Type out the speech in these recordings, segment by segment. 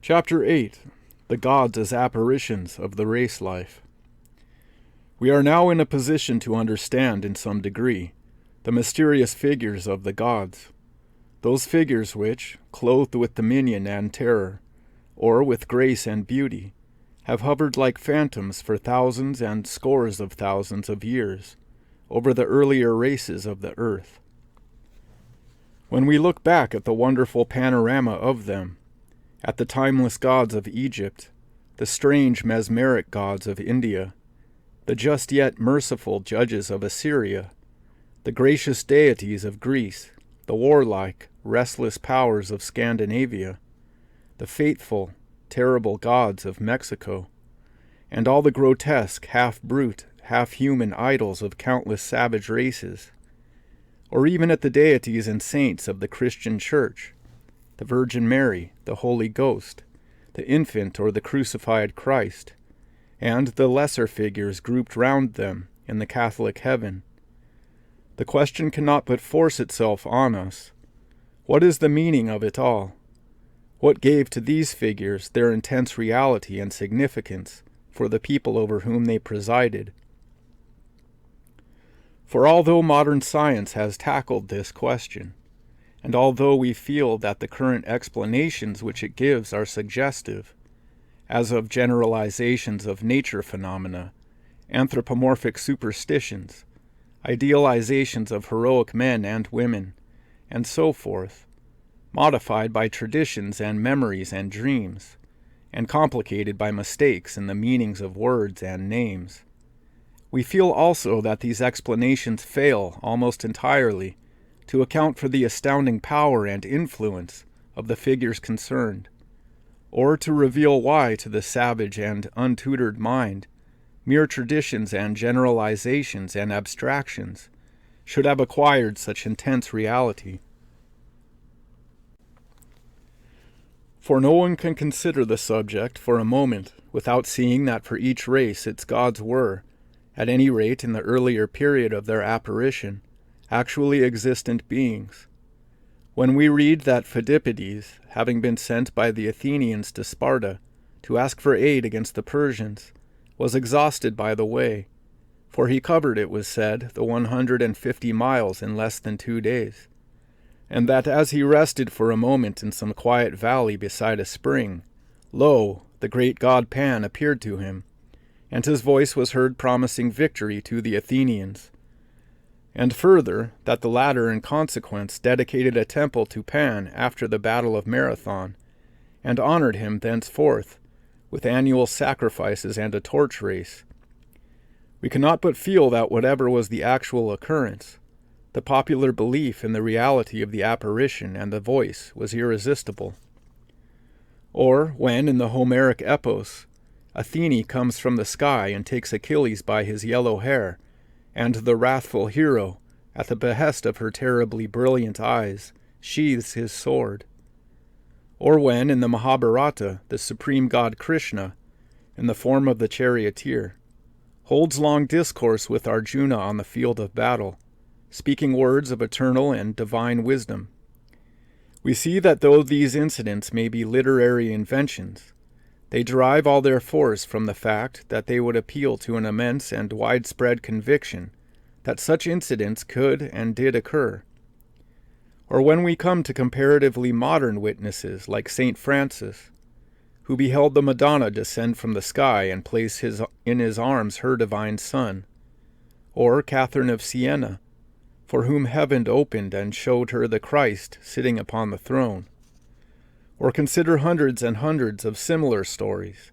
Chapter 8. The Gods as Apparitions of the Race Life. We are now in a position to understand, in some degree, the mysterious figures of the gods, those figures which, clothed with dominion and terror, or with grace and beauty, have hovered like phantoms for thousands and scores of thousands of years over the earlier races of the earth. When we look back at the wonderful panorama of them, at the timeless gods of Egypt, the strange mesmeric gods of India, the just yet merciful judges of Assyria, the gracious deities of Greece, the warlike, restless powers of Scandinavia, the faithful, terrible gods of Mexico, and all the grotesque, half-brute, half-human idols of countless savage races, or even at the deities and saints of the Christian Church, the Virgin Mary, the Holy Ghost, the infant or the crucified Christ, and the lesser figures grouped round them in the Catholic heaven. The question cannot but force itself on us. What is the meaning of it all? What gave to these figures their intense reality and significance for the people over whom they presided? For although modern science has tackled this question, and although we feel that the current explanations which it gives are suggestive, as of generalizations of nature phenomena, anthropomorphic superstitions, idealizations of heroic men and women, and so forth, modified by traditions and memories and dreams, and complicated by mistakes in the meanings of words and names, we feel also that these explanations fail almost entirely to account for the astounding power and influence of the figures concerned, or to reveal why to the savage and untutored mind mere traditions and generalizations and abstractions should have acquired such intense reality. For no one can consider the subject for a moment without seeing that for each race its gods were, at any rate in the earlier period of their apparition, actually existent beings. When we read that Phidippides, having been sent by the Athenians to Sparta to ask for aid against the Persians, was exhausted by the way, for he covered, it was said, the 150 miles in less than 2 days, and that as he rested for a moment in some quiet valley beside a spring, lo, the great god Pan appeared to him, and his voice was heard promising victory to the Athenians. And further, that the latter in consequence dedicated a temple to Pan after the Battle of Marathon, and honored him thenceforth with annual sacrifices and a torch race. We cannot but feel that whatever was the actual occurrence, the popular belief in the reality of the apparition and the voice was irresistible. Or when, in the Homeric epos, Athene comes from the sky and takes Achilles by his yellow hair, and the wrathful hero, at the behest of her terribly brilliant eyes, sheathes his sword. Or when, in the Mahabharata, the supreme god Krishna, in the form of the charioteer, holds long discourse with Arjuna on the field of battle, speaking words of eternal and divine wisdom. We see that though these incidents may be literary inventions, they derive all their force from the fact that they would appeal to an immense and widespread conviction that such incidents could and did occur. Or when we come to comparatively modern witnesses like St. Francis, who beheld the Madonna descend from the sky and place in his arms her divine Son, or Catherine of Siena, for whom heaven opened and showed her the Christ sitting upon the throne, or consider hundreds and hundreds of similar stories,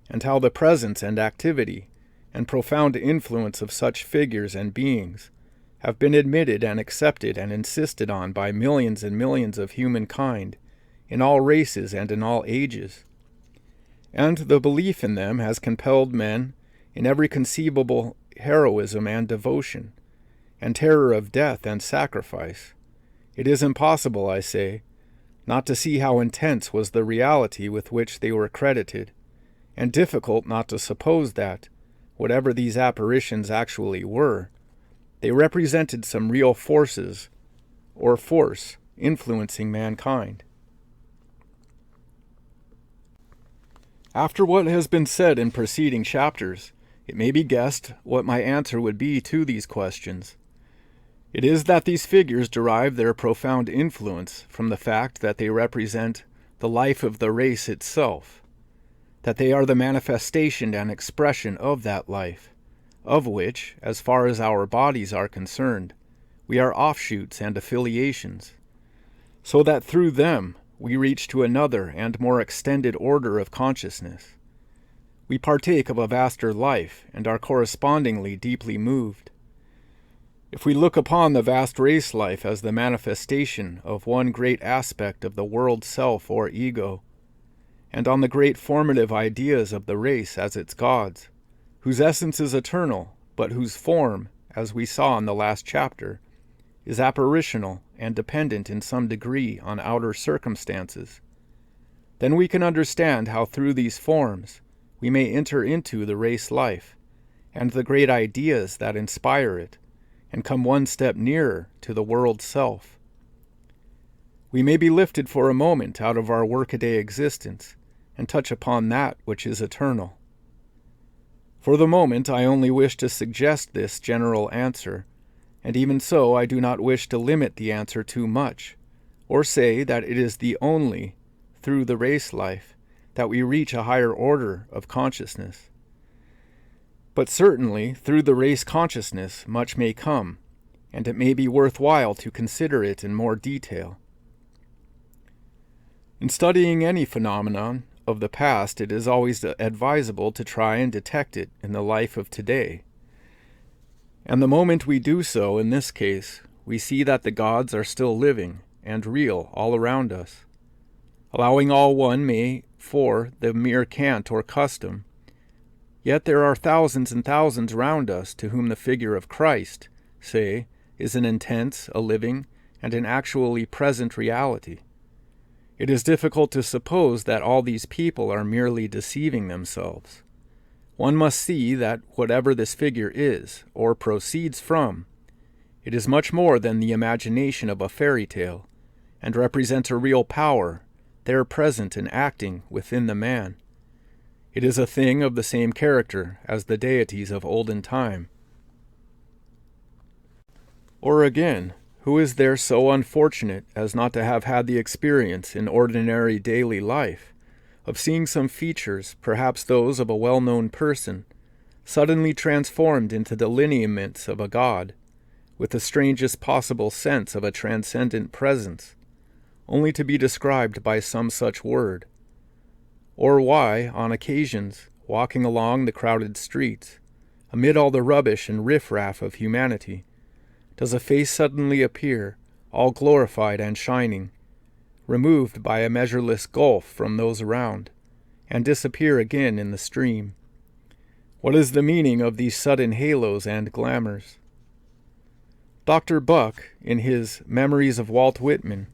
and how the presence and activity and profound influence of such figures and beings have been admitted and accepted and insisted on by millions and millions of humankind in all races and in all ages. And the belief in them has compelled men in every conceivable heroism and devotion, and terror of death and sacrifice. It is impossible, I say, not to see how intense was the reality with which they were credited, and difficult not to suppose that, whatever these apparitions actually were, they represented some real forces, or force, influencing mankind. After what has been said in preceding chapters, it may be guessed what my answer would be to these questions. It is that these figures derive their profound influence from the fact that they represent the life of the race itself, that they are the manifestation and expression of that life, of which, as far as our bodies are concerned, we are offshoots and affiliations, so that through them we reach to another and more extended order of consciousness. We partake of a vaster life and are correspondingly deeply moved. If we look upon the vast race life as the manifestation of one great aspect of the world self or ego, and on the great formative ideas of the race as its gods, whose essence is eternal, but whose form, as we saw in the last chapter, is apparitional and dependent in some degree on outer circumstances, then we can understand how through these forms we may enter into the race life and the great ideas that inspire it, and come one step nearer to the world self. We may be lifted for a moment out of our workaday existence and touch upon that which is eternal. For the moment I only wish to suggest this general answer, and even so I do not wish to limit the answer too much, or say that it is the only, through the race life, that we reach a higher order of consciousness. But certainly, through the race consciousness much may come, and it may be worthwhile to consider it in more detail. In studying any phenomenon of the past, it is always advisable to try and detect it in the life of today. And the moment we do so, in this case, we see that the gods are still living and real all around us, allowing all one may for the mere cant or custom. Yet there are thousands and thousands round us to whom the figure of Christ, say, is an intense, a living, and an actually present reality. It is difficult to suppose that all these people are merely deceiving themselves. One must see that whatever this figure is, or proceeds from, it is much more than the imagination of a fairy tale, and represents a real power, there present and acting within the man. It is a thing of the same character as the deities of olden time. Or again, who is there so unfortunate as not to have had the experience in ordinary daily life of seeing some features, perhaps those of a well-known person, suddenly transformed into the lineaments of a god, with the strangest possible sense of a transcendent presence, only to be described by some such word? Or why, on occasions, walking along the crowded streets, amid all the rubbish and riff-raff of humanity, does a face suddenly appear, all glorified and shining, removed by a measureless gulf from those around, and disappear again in the stream? What is the meaning of these sudden halos and glamours? Dr. Buck, in his Memories of Walt Whitman,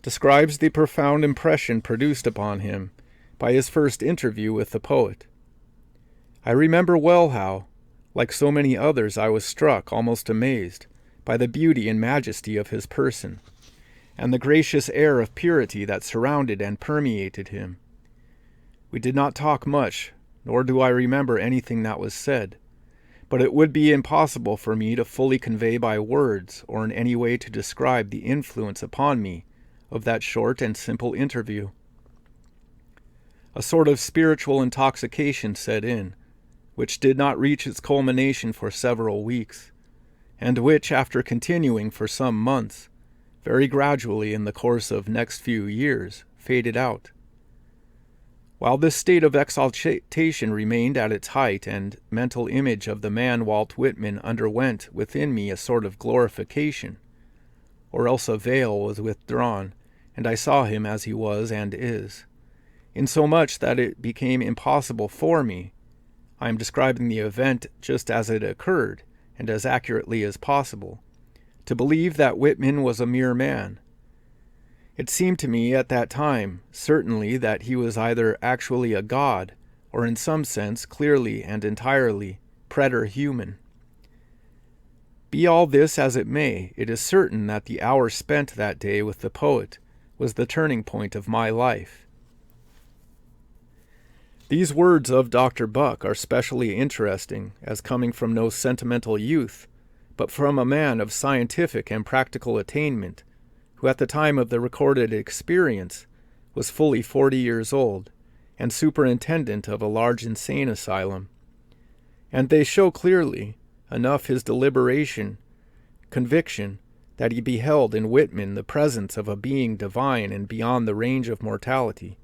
describes the profound impression produced upon him by his first interview with the poet. I remember well how, like so many others, I was struck, almost amazed, by the beauty and majesty of his person, and the gracious air of purity that surrounded and permeated him. We did not talk much, nor do I remember anything that was said, but it would be impossible for me to fully convey by words or in any way to describe the influence upon me of that short and simple interview. A sort of spiritual intoxication set in, which did not reach its culmination for several weeks, and which, after continuing for some months, very gradually in the course of next few years, faded out. While this state of exaltation remained at its height, and mental image of the man Walt Whitman underwent within me a sort of glorification, or else a veil was withdrawn, and I saw him as he was and is, insomuch that it became impossible for me, I am describing the event just as it occurred, and as accurately as possible, to believe that Whitman was a mere man. It seemed to me at that time, certainly, that he was either actually a god, or in some sense, clearly and entirely, preter-human. Be all this as it may, it is certain that the hour spent that day with the poet was the turning point of my life. These words of Dr. Buck are specially interesting as coming from no sentimental youth, but from a man of scientific and practical attainment, who at the time of the recorded experience was fully 40 years old and superintendent of a large insane asylum. And they show clearly enough his conviction, that he beheld in Whitman the presence of a being divine and beyond the range of mortality.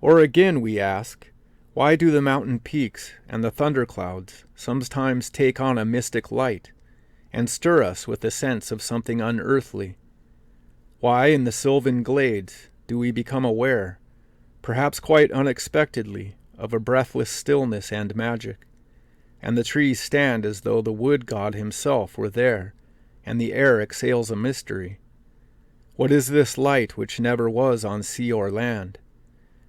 Or again we ask, why do the mountain peaks and the thunderclouds sometimes take on a mystic light and stir us with the sense of something unearthly? Why in the sylvan glades do we become aware, perhaps quite unexpectedly, of a breathless stillness and magic, and the trees stand as though the wood god himself were there, and the air exhales a mystery? What is this light which never was on sea or land?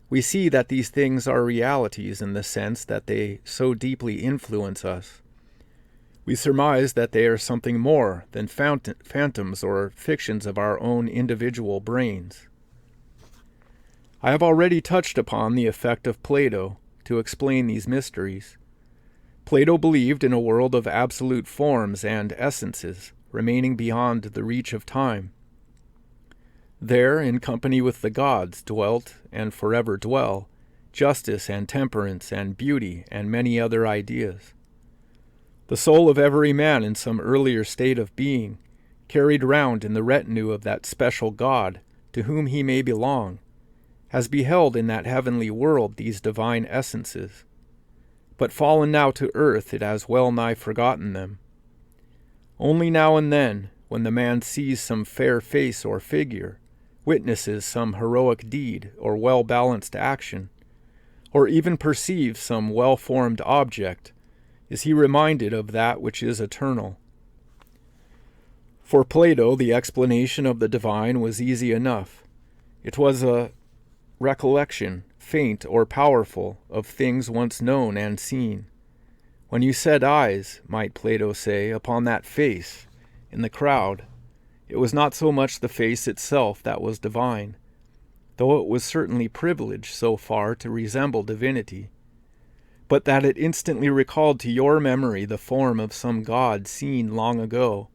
We see that these things are realities in the sense that they so deeply influence us. We surmise that they are something more than phantoms or fictions of our own individual brains. I have already touched upon the effect of Plato to explain these mysteries. Plato believed in a world of absolute forms and essences, remaining beyond the reach of time. There, in company with the gods, dwelt, and forever dwell, justice and temperance and beauty and many other ideas. The soul of every man in some earlier state of being, carried round in the retinue of that special God to whom he may belong, has beheld in that heavenly world these divine essences. But fallen now to earth, it has well nigh forgotten them. Only now and then, when the man sees some fair face or figure, witnesses some heroic deed or well-balanced action, or even perceives some well-formed object, is he reminded of that which is eternal. For Plato, the explanation of the divine was easy enough. It was a recollection, faint or powerful, of things once known and seen. When you set eyes, might Plato say, upon that face in the crowd, it was not so much the face itself that was divine, though it was certainly privileged so far to resemble divinity, but that it instantly recalled to your memory the form of some god seen long ago,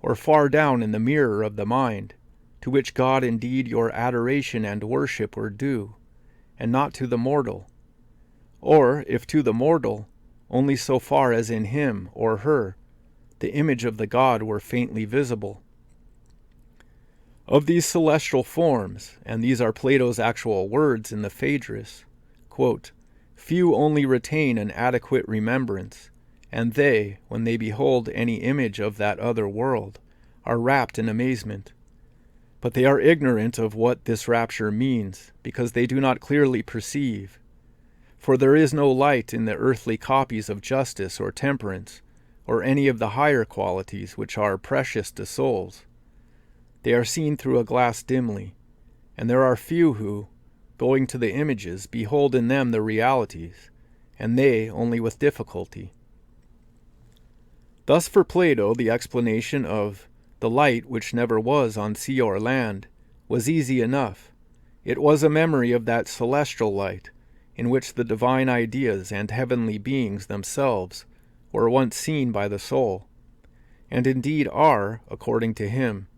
or far down in the mirror of the mind, to which God indeed your adoration and worship were due, and not to the mortal, or, if to the mortal, only so far as in him or her the image of the god were faintly visible. Of these celestial forms, and these are Plato's actual words in the Phaedrus, quote, few only retain an adequate remembrance, and they, when they behold any image of that other world, are rapt in amazement. But they are ignorant of what this rapture means, because they do not clearly perceive. For there is no light in the earthly copies of justice or temperance, or any of the higher qualities which are precious to souls. They are seen through a glass dimly, and there are few who, going to the images, behold in them the realities, and they only with difficulty. Thus for Plato the explanation of the light which never was on sea or land was easy enough. It was a memory of that celestial light, in which the divine ideas and heavenly beings themselves were once seen by the soul, and indeed are, according to him,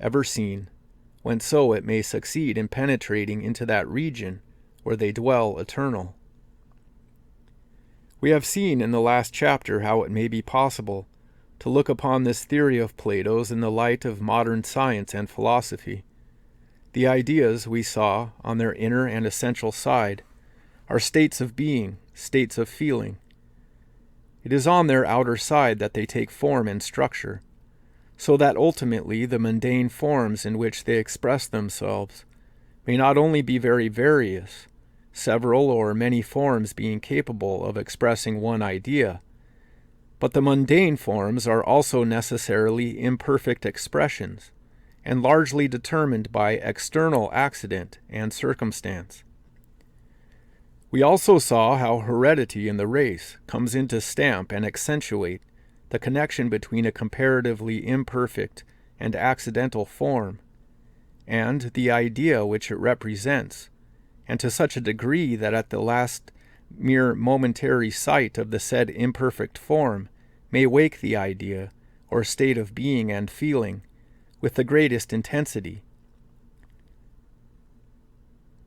ever seen, when so it may succeed in penetrating into that region where they dwell eternal. We have seen in the last chapter how it may be possible to look upon this theory of Plato's in the light of modern science and philosophy. The ideas, we saw, on their inner and essential side, are states of being, states of feeling. It is on their outer side that they take form and structure, so that ultimately the mundane forms in which they express themselves may not only be very various, several or many forms being capable of expressing one idea, but the mundane forms are also necessarily imperfect expressions, and largely determined by external accident and circumstance. We also saw how heredity in the race comes in to stamp and accentuate the connection between a comparatively imperfect and accidental form, and the idea which it represents, and to such a degree that at the last mere momentary sight of the said imperfect form may wake the idea, or state of being and feeling, with the greatest intensity.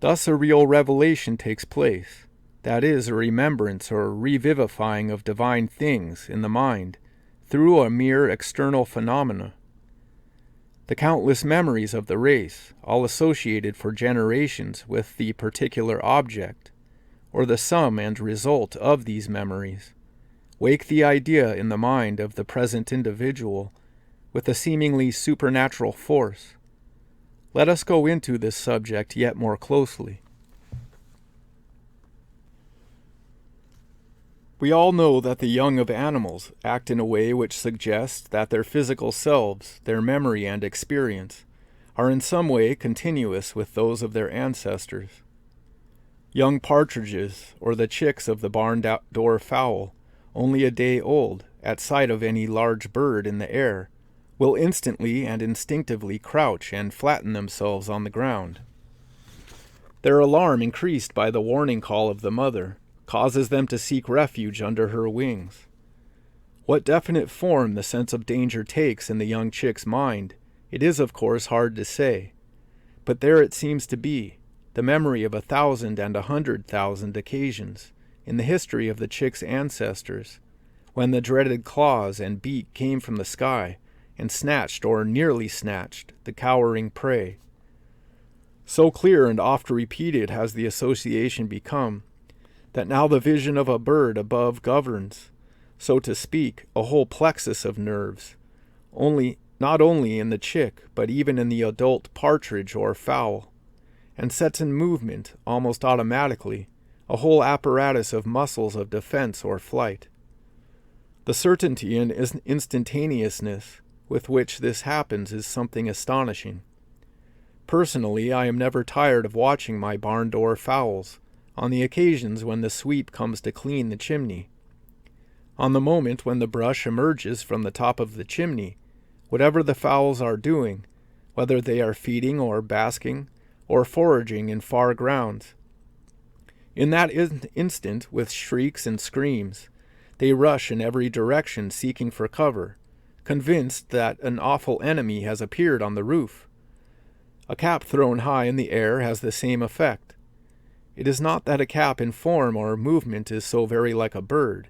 Thus a real revelation takes place, that is, a remembrance or revivifying of divine things in the mind through a mere external phenomena. The countless memories of the race, all associated for generations with the particular object, or the sum and result of these memories, wake the idea in the mind of the present individual with a seemingly supernatural force. Let us go into this subject yet more closely. We all know that the young of animals act in a way which suggests that their physical selves, their memory and experience, are in some way continuous with those of their ancestors. Young partridges, or the chicks of the barn-door fowl, only a day old, at sight of any large bird in the air, will instantly and instinctively crouch and flatten themselves on the ground. Their alarm, increased by the warning call of the mother, causes them to seek refuge under her wings. What definite form the sense of danger takes in the young chick's mind, it is of course hard to say, but there it seems to be, the memory of 1,000 and 100,000 occasions in the history of the chick's ancestors, when the dreaded claws and beak came from the sky and snatched or nearly snatched the cowering prey. So clear and oft repeated has the association become, that now the vision of a bird above governs, so to speak, a whole plexus of nerves, not only in the chick, but even in the adult partridge or fowl, and sets in movement, almost automatically, a whole apparatus of muscles of defense or flight. The certainty and instantaneousness with which this happens is something astonishing. Personally, I am never tired of watching my barn-door fowls on the occasions when the sweep comes to clean the chimney. On the moment when the brush emerges from the top of the chimney, whatever the fowls are doing, whether they are feeding or basking or foraging in far grounds, in that instant, with shrieks and screams, they rush in every direction seeking for cover, convinced that an awful enemy has appeared on the roof. A cap thrown high in the air has the same effect. It is not that a cap in form or movement is so very like a bird.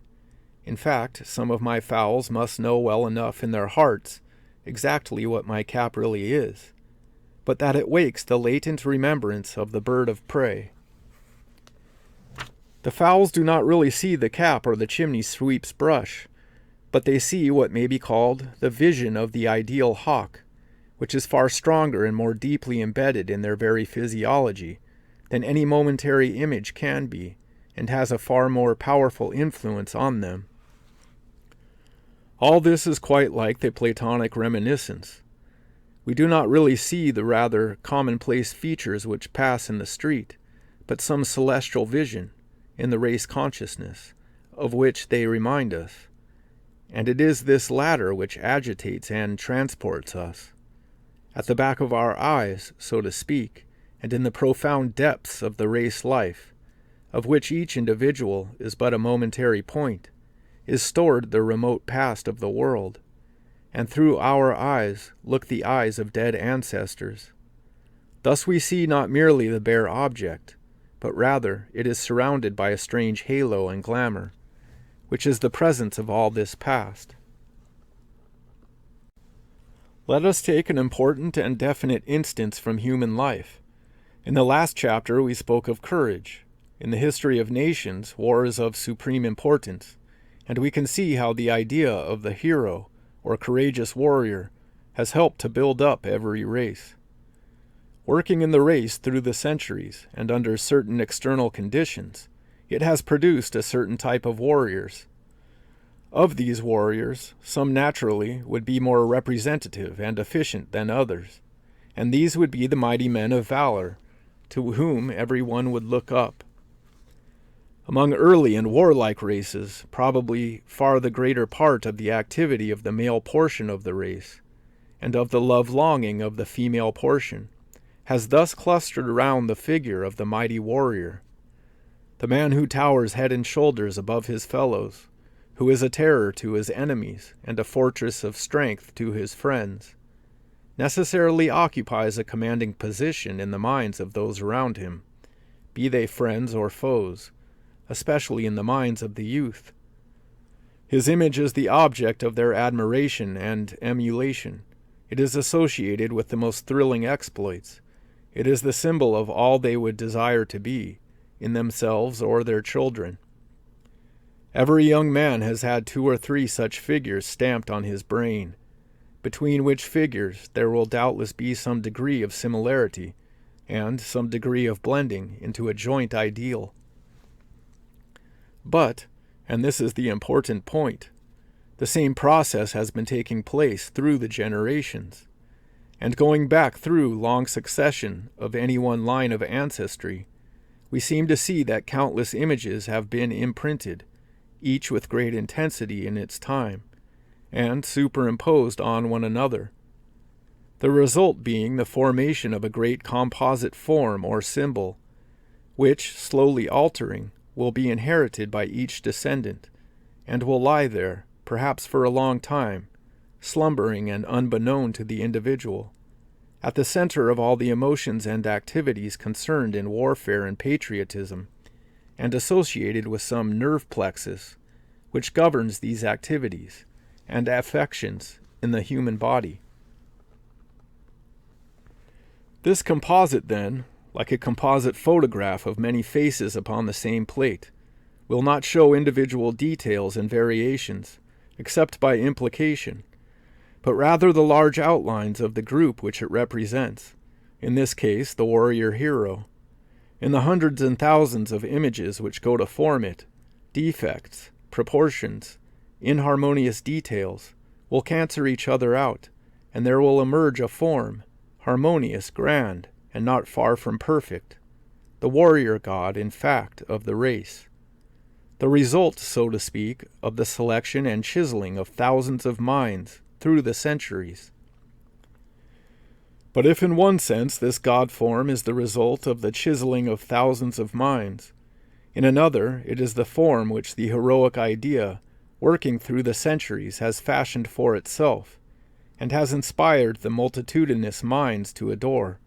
In fact, some of my fowls must know well enough in their hearts exactly what my cap really is, but that it wakes the latent remembrance of the bird of prey. The fowls do not really see the cap or the chimney sweep's brush, but they see what may be called the vision of the ideal hawk, which is far stronger and more deeply embedded in their very physiology than any momentary image can be, and has a far more powerful influence on them. All this is quite like the Platonic reminiscence. We do not really see the rather commonplace features which pass in the street, but some celestial vision, in the race consciousness, of which they remind us. And it is this latter which agitates and transports us. At the back of our eyes, so to speak, and in the profound depths of the race life, of which each individual is but a momentary point, is stored the remote past of the world, and through our eyes look the eyes of dead ancestors. Thus we see not merely the bare object, but rather it is surrounded by a strange halo and glamour, which is the presence of all this past. Let us take an important and definite instance from human life. In the last chapter we spoke of courage. In the history of nations, war is of supreme importance, and we can see how the idea of the hero, or courageous warrior, has helped to build up every race. Working in the race through the centuries, and under certain external conditions, it has produced a certain type of warriors. Of these warriors, some naturally would be more representative and efficient than others, and these would be the mighty men of valor, to whom every one would look up. Among early and warlike races, probably far the greater part of the activity of the male portion of the race, and of the love-longing of the female portion, has thus clustered around the figure of the mighty warrior, the man who towers head and shoulders above his fellows, who is a terror to his enemies and a fortress of strength to his friends, necessarily occupies a commanding position in the minds of those around him, be they friends or foes, especially in the minds of the youth. His image is the object of their admiration and emulation. It is associated with the most thrilling exploits. It is the symbol of all they would desire to be, in themselves or their children. Every young man has had 2 or 3 such figures stamped on his brain, between which figures there will doubtless be some degree of similarity, and some degree of blending into a joint ideal. But, and this is the important point, the same process has been taking place through the generations, and going back through long succession of any one line of ancestry, we seem to see that countless images have been imprinted, each with great intensity in its time, and superimposed on one another, the result being the formation of a great composite form or symbol, which, slowly altering, will be inherited by each descendant, and will lie there, perhaps for a long time, slumbering and unbeknown to the individual, at the center of all the emotions and activities concerned in warfare and patriotism, and associated with some nerve plexus, which governs these activities and affections in the human body. This composite, then, like a composite photograph of many faces upon the same plate, will not show individual details and variations, except by implication, but rather the large outlines of the group which it represents, in this case the warrior hero. In the hundreds and thousands of images which go to form it, defects, proportions, inharmonious details will cancel each other out, and there will emerge a form, harmonious, grand, and not far from perfect, the warrior god, in fact, of the race. The result, so to speak, of the selection and chiseling of thousands of minds through the centuries. But if in one sense this god form is the result of the chiseling of thousands of minds, in another it is the form which the heroic idea, working through the centuries, has fashioned for itself, and has inspired the multitudinous minds to adore.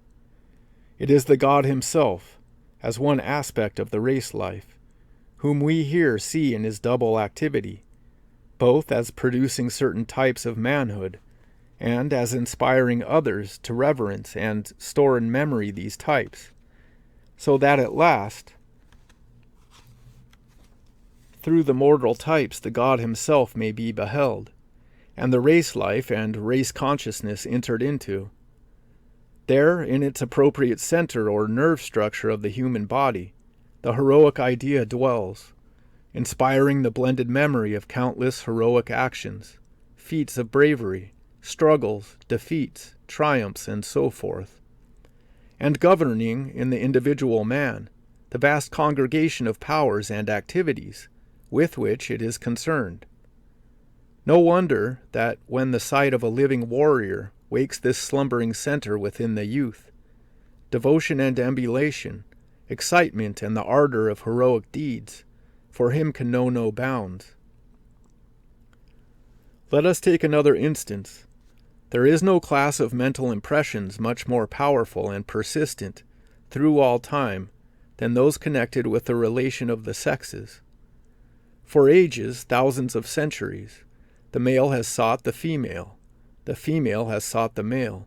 It is the God himself, as one aspect of the race life, whom we here see in his double activity, both as producing certain types of manhood, and as inspiring others to reverence and store in memory these types, so that at last, through the mortal types the God himself may be beheld, and the race life and race consciousness entered into. There, in its appropriate center or nerve structure of the human body, the heroic idea dwells, inspiring the blended memory of countless heroic actions, feats of bravery, struggles, defeats, triumphs, and so forth, and governing in the individual man the vast congregation of powers and activities with which it is concerned. No wonder that when the sight of a living warrior wakes this slumbering center within the youth, devotion and emulation, excitement and the ardor of heroic deeds, for him can know no bounds. Let us take another instance. There is no class of mental impressions much more powerful and persistent through all time than those connected with the relation of the sexes. For ages, thousands of centuries, the male has sought the female has sought the male.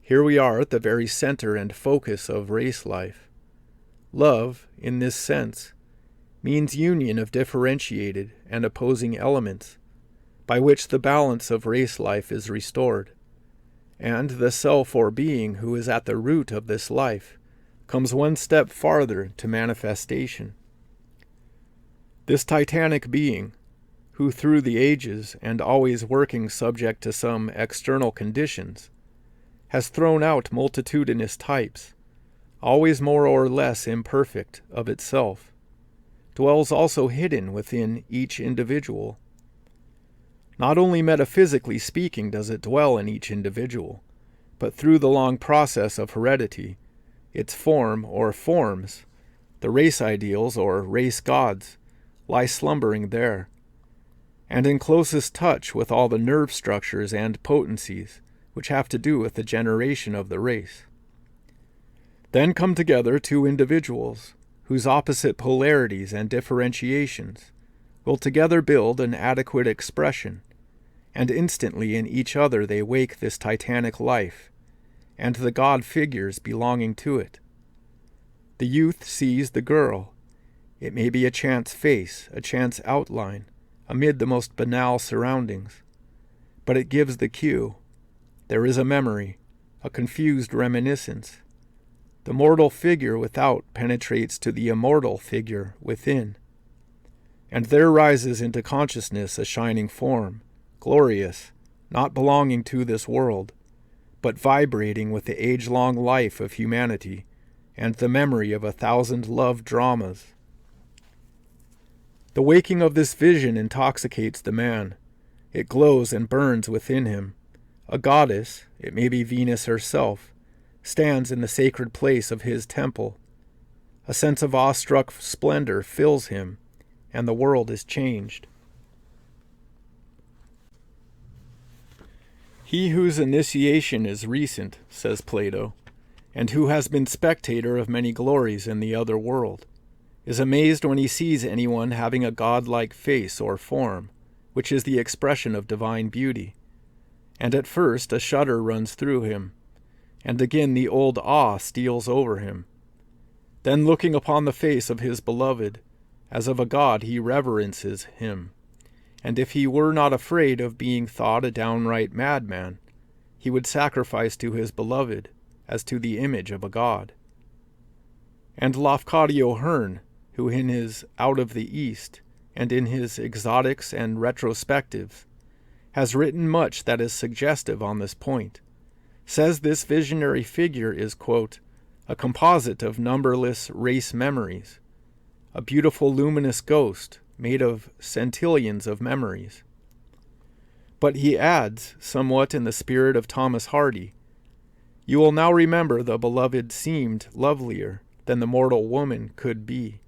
Here we are at the very center and focus of race life. Love, in this sense, means union of differentiated and opposing elements, by which the balance of race life is restored, and the self or being who is at the root of this life comes one step farther to manifestation. This titanic being, who through the ages and always working subject to some external conditions, has thrown out multitudinous types, always more or less imperfect of itself, dwells also hidden within each individual. Not only metaphysically speaking does it dwell in each individual, but through the long process of heredity, its form or forms, the race ideals or race gods, lie slumbering there, and in closest touch with all the nerve structures and potencies which have to do with the generation of the race. Then come together two individuals, whose opposite polarities and differentiations will together build an adequate expression, and instantly in each other they wake this titanic life, and the god figures belonging to it. The youth sees the girl. It may be a chance face, a chance outline, amid the most banal surroundings, but it gives the cue. There is a memory, a confused reminiscence. The mortal figure without penetrates to the immortal figure within, and there rises into consciousness a shining form, glorious, not belonging to this world, but vibrating with the age-long life of humanity and the memory of 1,000 love dramas. The waking of this vision intoxicates the man. It glows and burns within him. A goddess, it may be Venus herself, stands in the sacred place of his temple. A sense of awestruck splendor fills him, and the world is changed. He whose initiation is recent, says Plato, and who has been spectator of many glories in the other world, is amazed when he sees anyone having a godlike face or form, which is the expression of divine beauty. And at first a shudder runs through him, and again the old awe steals over him. Then looking upon the face of his beloved, as of a god he reverences him, and if he were not afraid of being thought a downright madman, he would sacrifice to his beloved as to the image of a god. And Lafcadio Hearn, who in his Out of the East and in his Exotics and Retrospectives has written much that is suggestive on this point, says this visionary figure is, quote, a composite of numberless race memories, a beautiful luminous ghost made of centillions of memories. But he adds, somewhat in the spirit of Thomas Hardy, you will now remember the beloved seemed lovelier than the mortal woman could be.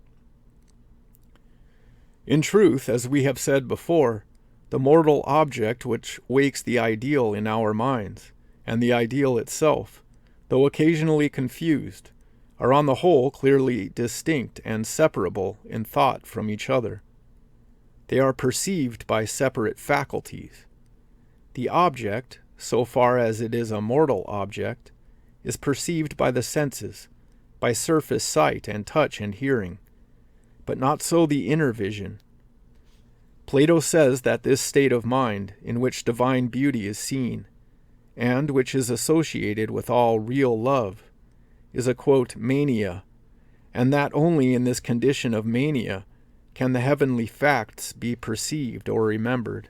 In truth, as we have said before, the mortal object which wakes the ideal in our minds, and the ideal itself, though occasionally confused, are on the whole clearly distinct and separable in thought from each other. They are perceived by separate faculties. The object, so far as it is a mortal object, is perceived by the senses, by surface sight and touch and hearing, but not so the inner vision. Plato says that this state of mind, in which divine beauty is seen, and which is associated with all real love, is a, quote, mania, and that only in this condition of mania can the heavenly facts be perceived or remembered.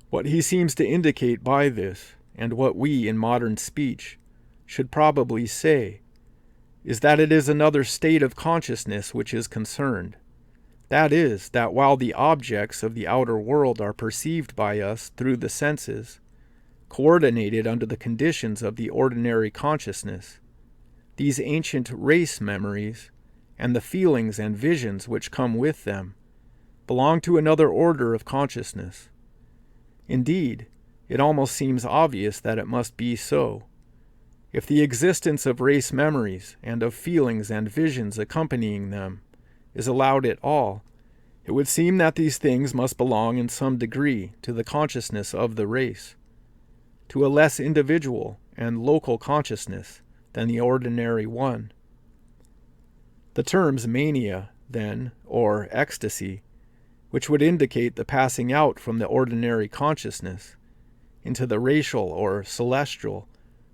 What he seems to indicate by this, and what we in modern speech should probably say, is that it is another state of consciousness which is concerned. That is, that while the objects of the outer world are perceived by us through the senses, coordinated under the conditions of the ordinary consciousness, these ancient race memories, and the feelings and visions which come with them, belong to another order of consciousness. Indeed, it almost seems obvious that it must be so. If the existence of race memories and of feelings and visions accompanying them is allowed at all, it would seem that these things must belong in some degree to the consciousness of the race, to a less individual and local consciousness than the ordinary one. The terms mania, then, or ecstasy, which would indicate the passing out from the ordinary consciousness into the racial or celestial,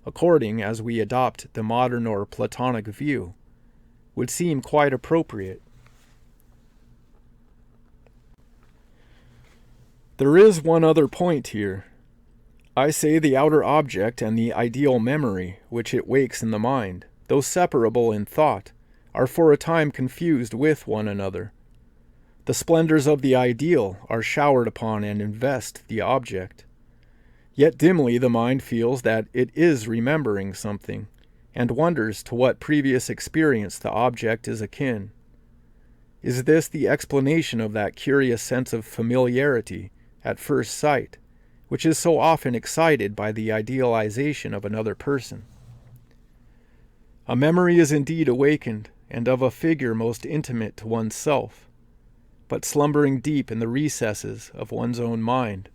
according as we adopt the modern or Platonic view, would seem quite appropriate. There is one other point here. I say the outer object and the ideal memory which it wakes in the mind, though separable in thought, are for a time confused with one another. The splendors of the ideal are showered upon and invest the object. Yet dimly the mind feels that it is remembering something, and wonders to what previous experience the object is akin. Is this the explanation of that curious sense of familiarity at first sight, which is so often excited by the idealization of another person? A memory is indeed awakened, and of a figure most intimate to one's self, but slumbering deep in the recesses of one's own mind.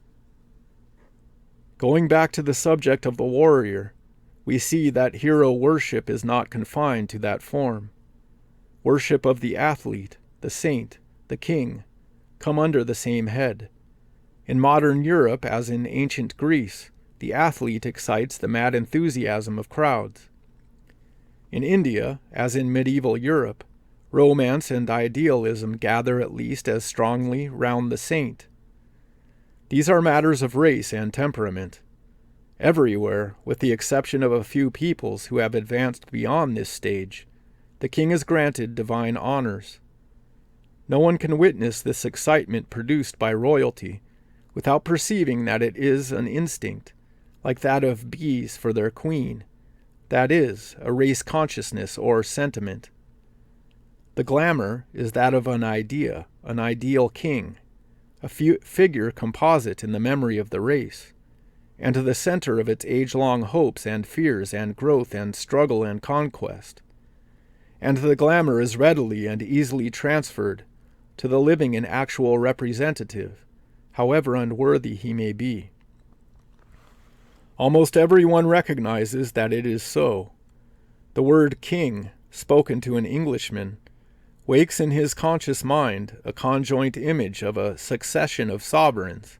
Going back to the subject of the warrior, we see that hero worship is not confined to that form. Worship of the athlete, the saint, the king, come under the same head. In modern Europe, as in ancient Greece, the athlete excites the mad enthusiasm of crowds. In India, as in medieval Europe, romance and idealism gather at least as strongly round the saint. These are matters of race and temperament. Everywhere, with the exception of a few peoples who have advanced beyond this stage, the king is granted divine honors. No one can witness this excitement produced by royalty without perceiving that it is an instinct, like that of bees for their queen, that is, a race consciousness or sentiment. The glamour is that of an idea, an ideal king, a figure composite in the memory of the race, and to the center of its age-long hopes and fears and growth and struggle and conquest. And the glamour is readily and easily transferred to the living and actual representative, however unworthy he may be. Almost everyone recognizes that it is so. The word king, spoken to an Englishman, wakes in his conscious mind a conjoint image of a succession of sovereigns,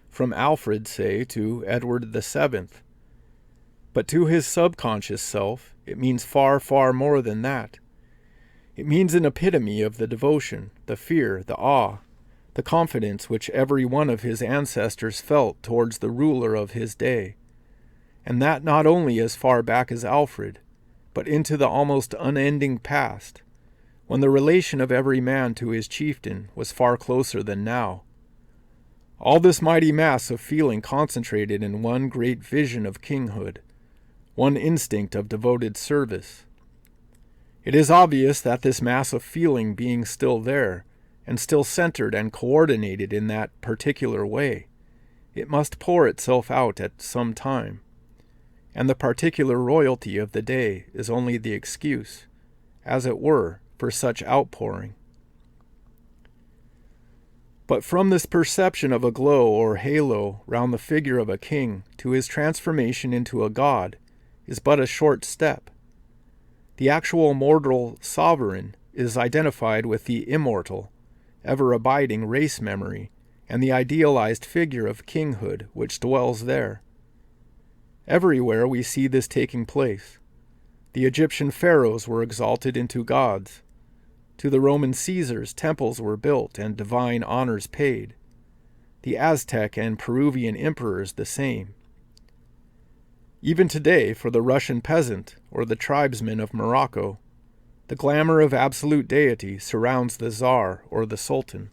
from Alfred, say, to Edward VII. But to his subconscious self, it means far, far more than that. It means an epitome of the devotion, the fear, the awe, the confidence which every one of his ancestors felt towards the ruler of his day, and that not only as far back as Alfred, but into the almost unending past, when the relation of every man to his chieftain was far closer than now. All this mighty mass of feeling concentrated in one great vision of kinghood, one instinct of devoted service. It is obvious that this mass of feeling being still there, and still centered and coordinated in that particular way, it must pour itself out at some time, and the particular royalty of the day is only the excuse, as it were, for such outpouring. But from this perception of a glow or halo round the figure of a king to his transformation into a god is but a short step. The actual mortal sovereign is identified with the immortal, ever-abiding race memory and the idealized figure of kinghood which dwells there. Everywhere we see this taking place. The Egyptian pharaohs were exalted into gods. To the Roman Caesars, temples were built and divine honors paid. The Aztec and Peruvian emperors the same. Even today, for the Russian peasant or the tribesman of Morocco, the glamour of absolute deity surrounds the Tsar or the Sultan.